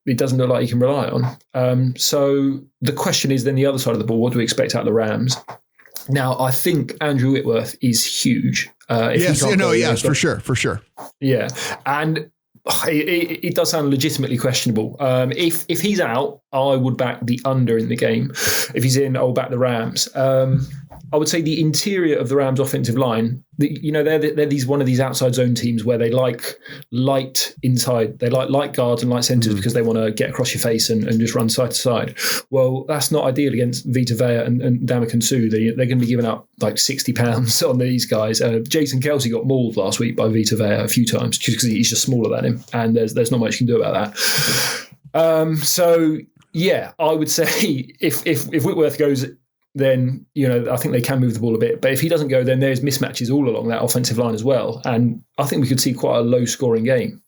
it doesn't look like you can rely on. So the question is then the other side of the ball: what do we expect out of the Rams? Now, I think Andrew Whitworth is huge. For sure. Yeah, and it does sound legitimately questionable. If he's out, I would back the under in the game. If he's in, I'll back the Rams. I would say the interior of the Rams offensive line, they're one of these outside zone teams where they like light inside. They like light guards and light centers because they want to get across your face and just run side to side. Well, that's not ideal against Vita Vea and Ndamukong Suh. They're going to be giving up like 60 pounds on these guys. Jason Kelsey got mauled last week by Vita Vea a few times just because he's just smaller than him, and there's not much you can do about that. So yeah, I would say if Whitworth goes, then I think they can move the ball a bit. But if he doesn't go, then there's mismatches all along that offensive line as well, and I think we could see quite a low-scoring game.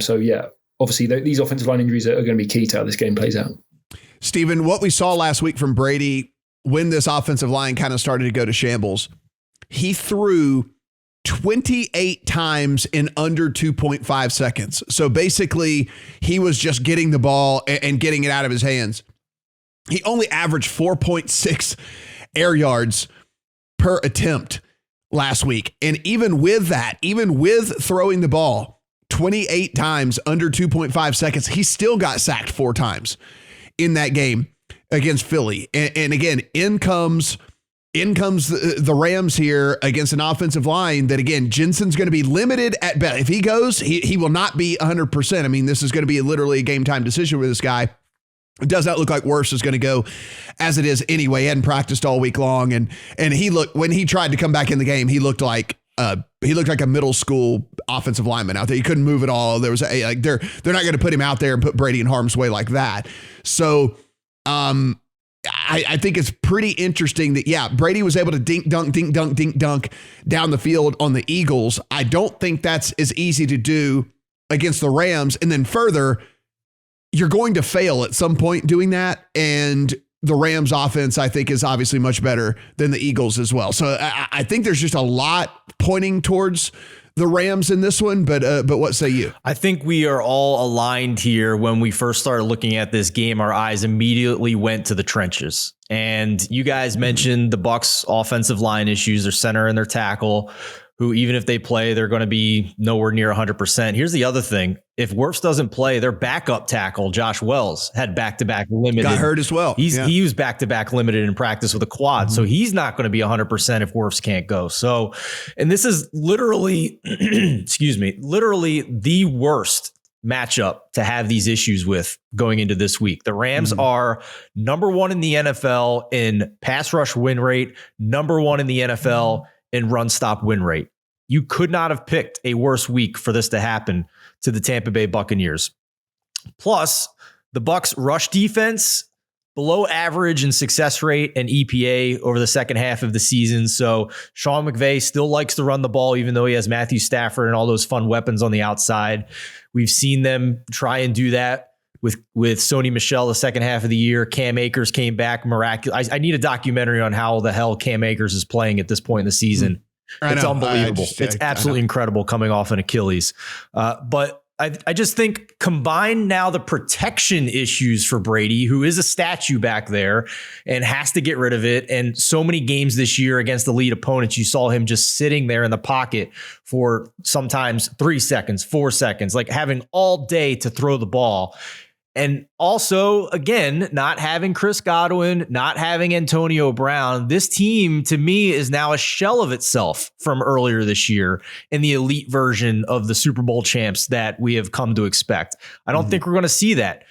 So yeah, obviously these offensive line injuries are going to be key to how this game plays out. Stephen, what we saw last week from Brady when this offensive line kind of started to go to shambles, he threw 28 times in under 2.5 seconds. So basically, he was just getting the ball and getting it out of his hands. He only averaged 4.6 air yards per attempt last week. And even with that, even with throwing the ball 28 times under 2.5 seconds. He still got sacked 4 times in that game against Philly. And again, in comes the Rams here against an offensive line that, again, Jensen's going to be limited at best. If he goes, he will not be 100%. I mean, this is going to be literally a game time decision with this guy. It does not look like Wirfs is going to go as it is anyway. He hadn't practiced all week long. And he looked, when he tried to come back in the game, he looked like a middle school offensive lineman out there. He couldn't move at all. There was they're not going to put him out there and put Brady in harm's way like that. So, I think it's pretty interesting that, yeah, Brady was able to dink, dunk down the field on the Eagles. I don't think that's as easy to do against the Rams. And then further, you're going to fail at some point doing that. And the Rams offense, I think, is obviously much better than the Eagles as well. So I think there's just a lot pointing towards the Rams in this one, but what say you? I think we are all aligned here. When we first started looking at this game, our eyes immediately went to the trenches. And you guys mentioned the Bucs offensive line issues, their center and their tackle, who even if they play, they're going to be nowhere near 100%. Here's the other thing. If Wirfs doesn't play, their backup tackle, Josh Wells, had back-to-back limited. Got hurt as well. He was back-to-back limited in practice with a quad. Mm-hmm. So he's not going to be 100% if Wirfs can't go. So, and this is literally, literally the worst matchup to have these issues with going into this week. The Rams are number 1 in the NFL in pass rush win rate, number 1 in the NFL in run stop win rate. You could not have picked a worse week for this to happen to the Tampa Bay Buccaneers. Plus, the Bucs rush defense below average in success rate and EPA over the second half of the season. So Sean McVay still likes to run the ball, even though he has Matthew Stafford and all those fun weapons on the outside. We've seen them try and do that with Sony Michel the second half of the year. Cam Akers came back miraculous. I need a documentary on how the hell Cam Akers is playing at this point in the season. It's unbelievable. It's absolutely incredible coming off an Achilles. But I just think combine now the protection issues for Brady, who is a statue back there and has to get rid of it. And so many games this year against elite opponents, you saw him just sitting there in the pocket for sometimes 3 seconds, 4 seconds, like having all day to throw the ball. And also, again, not having Chris Godwin, not having Antonio Brown, this team, to me, is now a shell of itself from earlier this year in the elite version of the Super Bowl champs that we have come to expect. I don't think we're going to see that.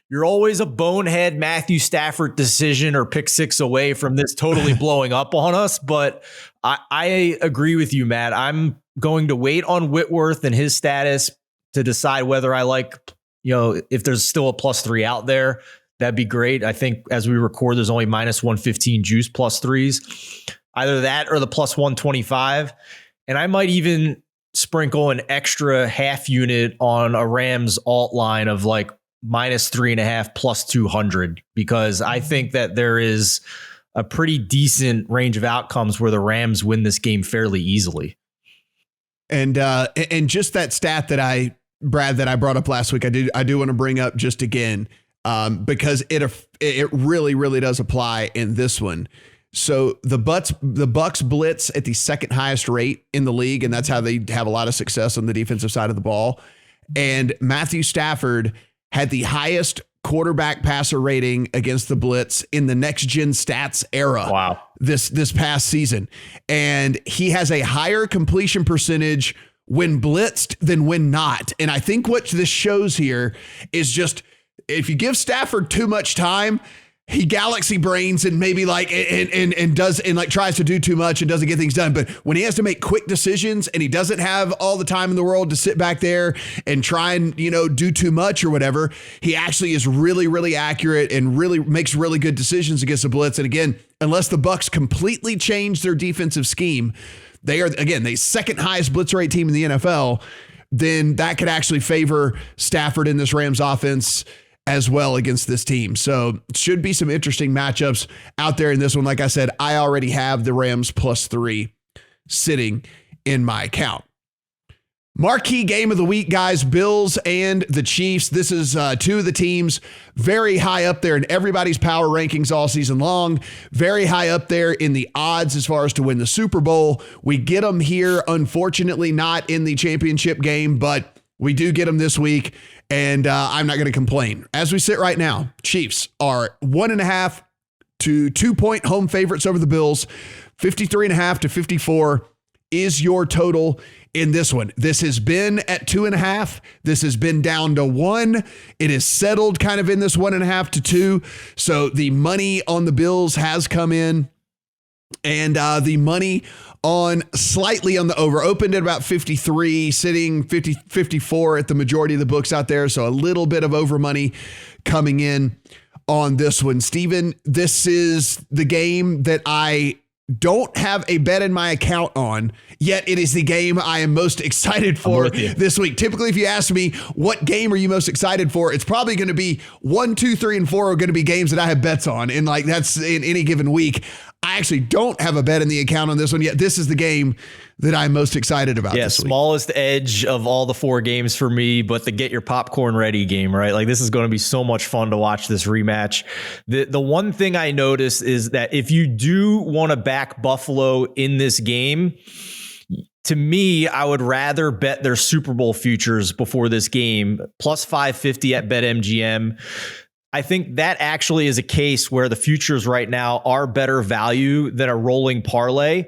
You're always a bonehead Matthew Stafford decision or pick six away from this totally blowing up on us. But I agree with you, Matt. I'm going to wait on Whitworth and his status to decide whether I like, if there's still a +3 out there, that'd be great. I think as we record, there's only -115 juice +3s, either that or the +125. And I might even sprinkle an extra half unit on a Rams alt line of like -3.5 +200, because I think that there is a pretty decent range of outcomes where the Rams win this game fairly easily. And just that stat that Brad, that I brought up last week, I do want to bring up just again, because it really, really does apply in this one. So the Bucs blitz at the second highest rate in the league, and that's how they have a lot of success on the defensive side of the ball. And Matthew Stafford had the highest quarterback passer rating against the blitz in the next gen stats era. Wow. This past season. And he has a higher completion percentage when blitzed than when not. And I think what this shows here is just, if you give Stafford too much time, he galaxy brains and maybe tries to do too much and doesn't get things done. But when he has to make quick decisions and he doesn't have all the time in the world to sit back there and try and, do too much or whatever, he actually is really, really accurate and really makes really good decisions against the blitz. And again, unless the Bucs completely change their defensive scheme, they are, again, the second highest blitz rate team in the NFL, then that could actually favor Stafford in this Rams offense as well against this team. So it should be some interesting matchups out there in this one. Like I said, I already have the Rams +3 sitting in my account. Marquee game of the week, guys, Bills and the Chiefs. This is two of the teams very high up there in everybody's power rankings all season long, very high up there in the odds as far as to win the Super Bowl. We get them here, unfortunately, not in the championship game, but we do get them this week, and I'm not going to complain. As we sit right now, Chiefs are 1.5 to 2-point home favorites over the Bills. 53.5 to 54 is your total in this one. This has been at 2.5. This has been down to 1. It is settled kind of in this 1.5 to 2. So the money on the Bills has come in, and the money on slightly on the over opened at about 53, sitting 54 at the majority of the books out there. So a little bit of over money coming in on this one. Steven, this is the game that I don't have a bet in my account on, yet it is the game I am most excited for this week. Typically, if you ask me what game are you most excited for, it's probably going to be 1, 2, 3, and 4 are going to be games that I have bets on. And like that's in any given week. I actually don't have a bet in the account on this one yet. This is the game that I'm most excited about. Yeah, this week. Smallest edge of all the 4 games for me, but the get your popcorn ready game, right? Like this is going to be so much fun to watch this rematch. The one thing I noticed is that if you do want to back Buffalo in this game, to me, I would rather bet their Super Bowl futures before this game, plus 550 at BetMGM. I think that actually is a case where the futures right now are better value than a rolling parlay.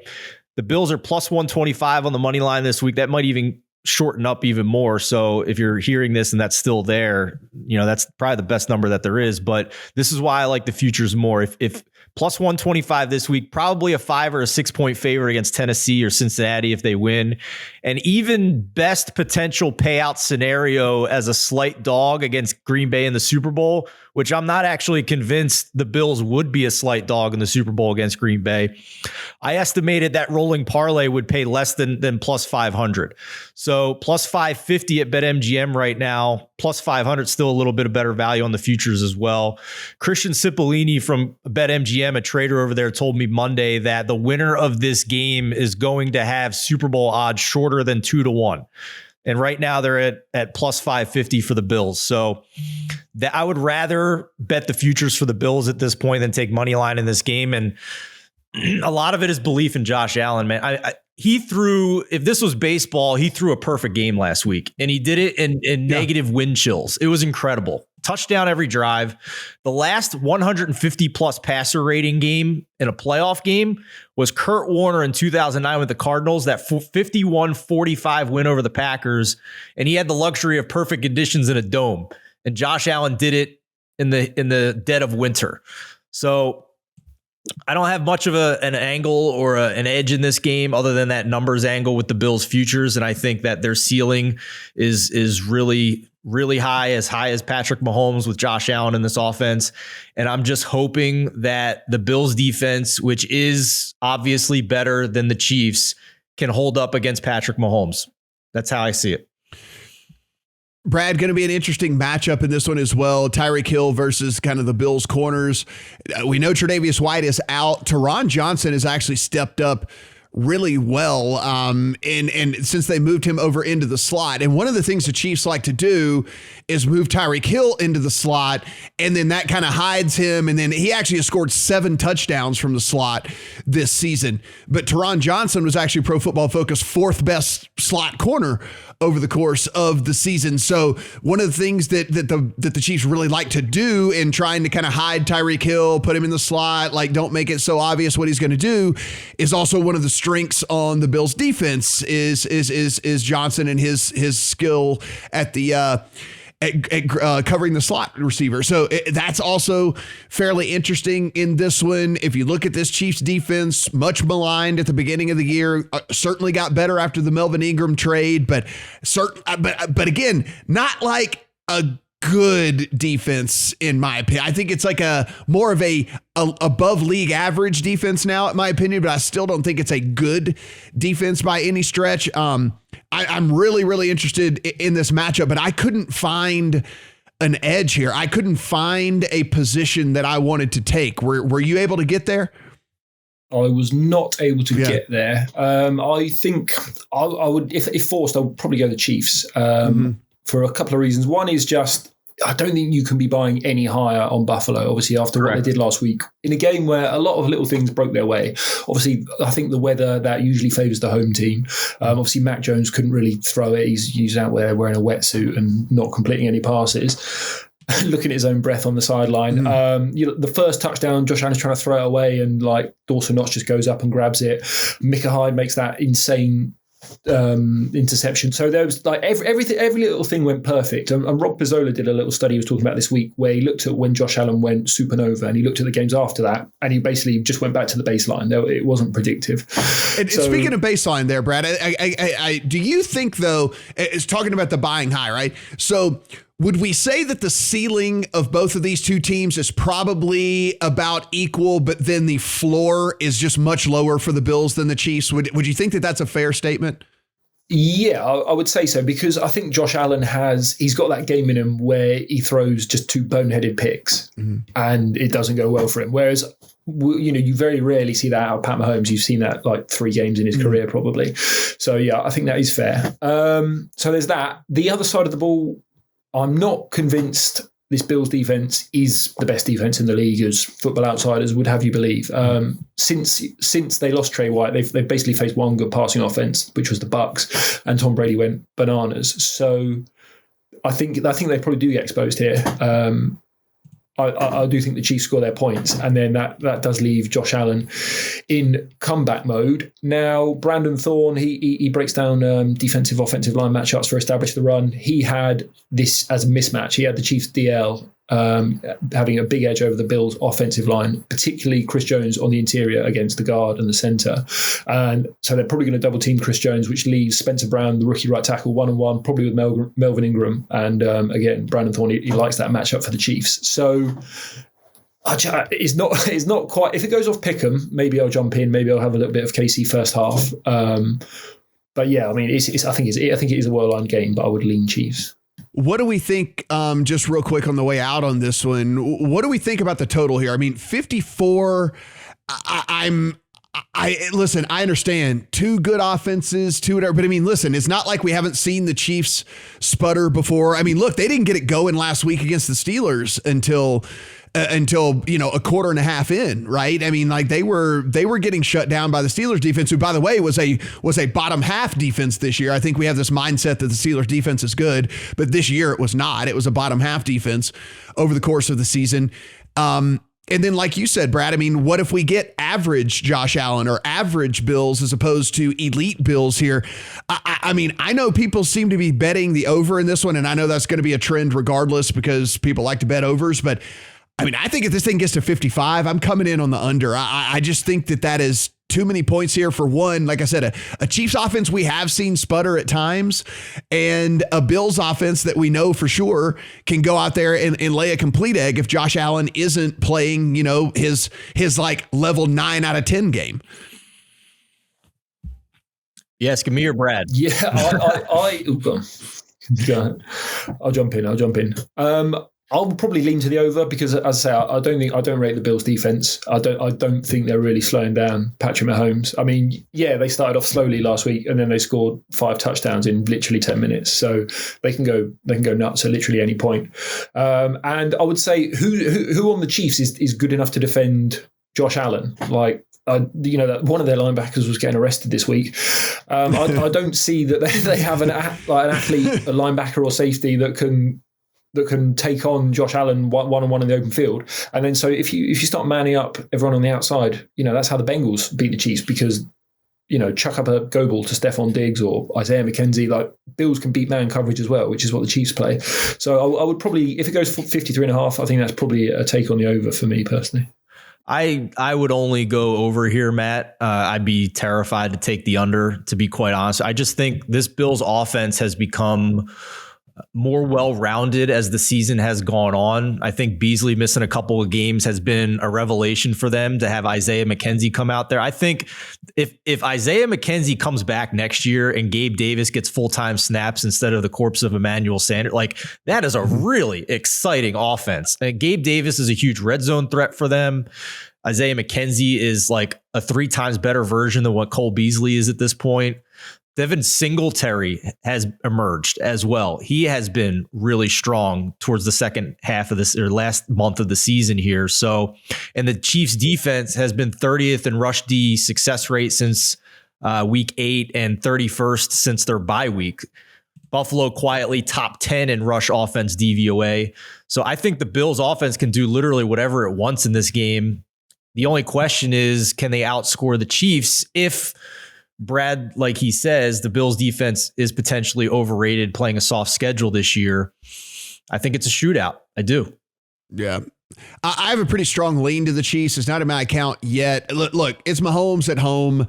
The Bills are plus 125 on the money line this week. That might even shorten up even more. So if you're hearing this and that's still there, that's probably the best number that there is. But this is why I like the futures more. If plus 125 this week, probably a 5 or a 6 point favorite against Tennessee or Cincinnati if they win. And even best potential payout scenario as a slight dog against Green Bay in the Super Bowl, which I'm not actually convinced the Bills would be a slight dog in the Super Bowl against Green Bay. I estimated that rolling parlay would pay less than plus 500. So plus 550 at BetMGM right now, plus 500, still a little bit of better value on the futures as well. Christian Cipollini from BetMGM, a trader over there, told me Monday that the winner of this game is going to have Super Bowl odds shorter than 2-1. And right now they're at plus 550 for the Bills. So I would rather bet the futures for the Bills at this point than take money line in this game. And a lot of it is belief in Josh Allen, man. He threw, if this was baseball, he threw a perfect game last week, and he did it in negative wind chills. It was incredible. Touchdown every drive. The last 150 plus passer rating game in a playoff game was Kurt Warner in 2009 with the Cardinals, that 51-45 win over the Packers. And he had the luxury of perfect conditions in a dome. And Josh Allen did it in the dead of winter. So I don't have much of an angle or an edge in this game other than that numbers angle with the Bills futures. And I think that their ceiling is really, really high as Patrick Mahomes with Josh Allen in this offense. And I'm just hoping that the Bills defense, which is obviously better than the Chiefs, can hold up against Patrick Mahomes. That's how I see it. Brad, going to be an interesting matchup in this one as well. Tyreek Hill versus kind of the Bills corners. We know Tre'Davious White is out. Teron Johnson has actually stepped up really well. And since they moved him over into the slot, and one of the things the Chiefs like to do is move Tyreek Hill into the slot, and then that kind of hides him. And then he actually has scored 7 touchdowns from the slot this season. But Teron Johnson was actually Pro Football Focus 4th best slot corner over the course of the season. So one of the things that the Chiefs really like to do in trying to kind of hide Tyreek Hill, put him in the slot, like don't make it so obvious what he's going to do, is also one of the strengths on the Bills defense is Johnson and his skill at the covering the slot receiver. So that's also fairly interesting in this one. If you look at this Chiefs defense, much maligned at the beginning of the year, certainly got better after the Melvin Ingram trade, but again, not like a good defense in my opinion. I think it's like a more of a above league average defense now, in my opinion, but I still don't think it's a good defense by any stretch. I'm really, really interested in this matchup, but I couldn't find an edge here. I couldn't find a position that I wanted to take. Were you able to get there? I was not able to get there. I think I would, if forced, I would probably go the Chiefs for a couple of reasons. One is just I don't think you can be buying any higher on Buffalo, obviously, after what they did last week in a game where a lot of little things broke their way. Obviously, I think the weather that usually favors the home team. Obviously, Mac Jones couldn't really throw it. He's out there wearing a wetsuit and not completing any passes. Looking at his own breath on the sideline. The first touchdown, Josh Allen's trying to throw it away, and like Dawson Knox just goes up and grabs it. Micah Hyde makes that insane interception. So there was like every little thing went perfect. And Rob Pizzola did a little study he was talking about this week where he looked at when Josh Allen went supernova, and he looked at the games after that, and he basically just went back to the baseline. It wasn't predictive. And speaking of baseline there, Brad, do you think, though, it's talking about the buying high, right? So would we say that the ceiling of both of these two teams is probably about equal, but then the floor is just much lower for the Bills than the Chiefs? Would you think that that's a fair statement? Yeah, I would say so, because I think Josh Allen he's got that game in him where he throws just two boneheaded picks and it doesn't go well for him. Whereas, you very rarely see that out of Pat Mahomes. You've seen that like 3 games in his career probably. So yeah, I think that is fair. So there's that. The other side of the ball, I'm not convinced this Bills defense is the best defense in the league, as Football Outsiders would have you believe. Since they lost Trey White, they've basically faced one good passing offense, which was the Bucs, and Tom Brady went bananas. So I think they probably do get exposed here. I do think the Chiefs score their points, and then that does leave Josh Allen in comeback mode. Now, Brandon Thorne, he breaks down defensive, offensive line matchups for Establish the Run. He had this as a mismatch. He had the Chiefs DL having a big edge over the Bills' offensive line, particularly Chris Jones on the interior against the guard and the center. And so they're probably going to double team Chris Jones, which leaves Spencer Brown, the rookie right tackle, 1-on-1, probably with Melvin Ingram. And again, Brandon Thorne, he likes that matchup for the Chiefs. So it's not quite. If it goes off Pick'em, maybe I'll jump in. Maybe I'll have a little bit of KC first half. But yeah, I mean, I think it is a well-lined game, but I would lean Chiefs. What do we think, just real quick on the way out on this one, what do we think about the total here? I mean, 54, listen, I understand 2 good offenses, 2 whatever, but I mean, listen, it's not like we haven't seen the Chiefs sputter before. I mean, look, they didn't get it going last week against the Steelers until a quarter and a half in, right? I mean, like they were getting shut down by the Steelers defense, who, by the way, was a bottom half defense this year. I think we have this mindset that the Steelers defense is good, but this year it was not. It was a bottom half defense over the course of the season. And then, like you said, Brad, I mean, what if we get average Josh Allen or average Bills as opposed to elite Bills here? I mean, I know people seem to be betting the over in this one, and I know that's going to be a trend regardless because people like to bet overs, but I mean, I think if this thing gets to 55, I'm coming in on the under. I just think that is too many points here for one. Like I said, a Chiefs offense we have seen sputter at times, and a Bills offense that we know for sure can go out there and lay a complete egg if Josh Allen isn't playing, his like level 9 out of 10 game. Yes, give me your Brad. Yeah, I'll jump in. I'll probably lean to the over because, as I say, I don't rate the Bills' defense. I don't think they're really slowing down Patrick Mahomes. I mean, yeah, they started off slowly last week, and then they scored 5 touchdowns in literally 10 minutes. So they can go nuts at literally any point. And I would say who on the Chiefs is good enough to defend Josh Allen? Like, that one of their linebackers was getting arrested this week. I don't see that they have an athlete, a linebacker or safety that can take on Josh Allen one-on-one in the open field. And then so if you start manning up everyone on the outside, that's how the Bengals beat the Chiefs, because, chuck up a go ball to Stephon Diggs or Isaiah McKenzie, like Bills can beat man coverage as well, which is what the Chiefs play. So I would probably, if it goes for 53.5, I think that's probably a take on the over for me personally. I would only go over here, Matt. I'd be terrified to take the under, to be quite honest. I just think this Bills offense has become more well-rounded as the season has gone on. I think Beasley missing a couple of games has been a revelation for them. To have Isaiah McKenzie come out there, I think if Isaiah McKenzie comes back next year and Gabe Davis gets full-time snaps instead of the corpse of Emmanuel Sanders, like that is a really exciting offense. And Gabe Davis is a huge red zone threat for them. Isaiah McKenzie is like a 3 times better version than what Cole Beasley is at this point. Devin Singletary has emerged as well. He has been really strong towards the second half of this or last month of the season here. So, and the Chiefs defense has been 30th in rush D success rate since week 8 and 31st since their bye week. Buffalo quietly top 10 in rush offense DVOA. So I think the Bills offense can do literally whatever it wants in this game. The only question is, can they outscore the Chiefs if Brad, like he says, the Bills defense is potentially overrated playing a soft schedule this year? I think it's a shootout. I do. Yeah. I have a pretty strong lean to the Chiefs. It's not in my account yet. Look, it's Mahomes at home.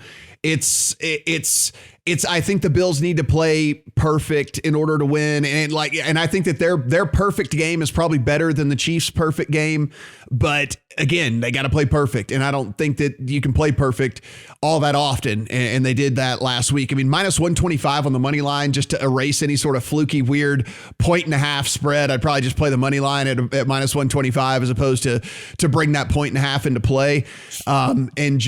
I think the Bills need to play perfect in order to win. And I think that their perfect game is probably better than the Chiefs' perfect game. But again, they got to play perfect. And I don't think that you can play perfect all that often. And they did that last week. I mean, minus 125 on the money line just to erase any sort of fluky, weird 1.5 spread. I'd probably just play the money line at minus 125 as opposed to bring that 1.5 into play and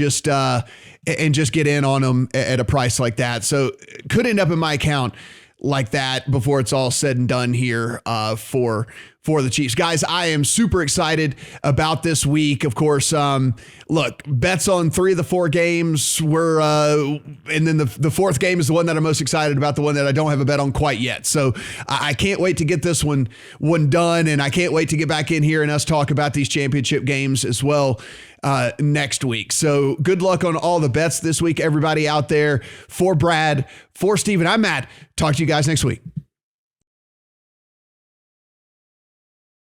just get in on them at a price like that. So could end up in my account like that before it's all said and done here for the Chiefs. Guys, I am super excited about this week. Of course, look, bets on 3 of the 4 games were, and then the fourth game is the one that I'm most excited about, the one that I don't have a bet on quite yet. So I can't wait to get this one done, and I can't wait to get back in here and us talk about these championship games as well next week. So good luck on all the bets this week, everybody out there. For Brad, for Steven, I'm Matt. Talk to you guys next week.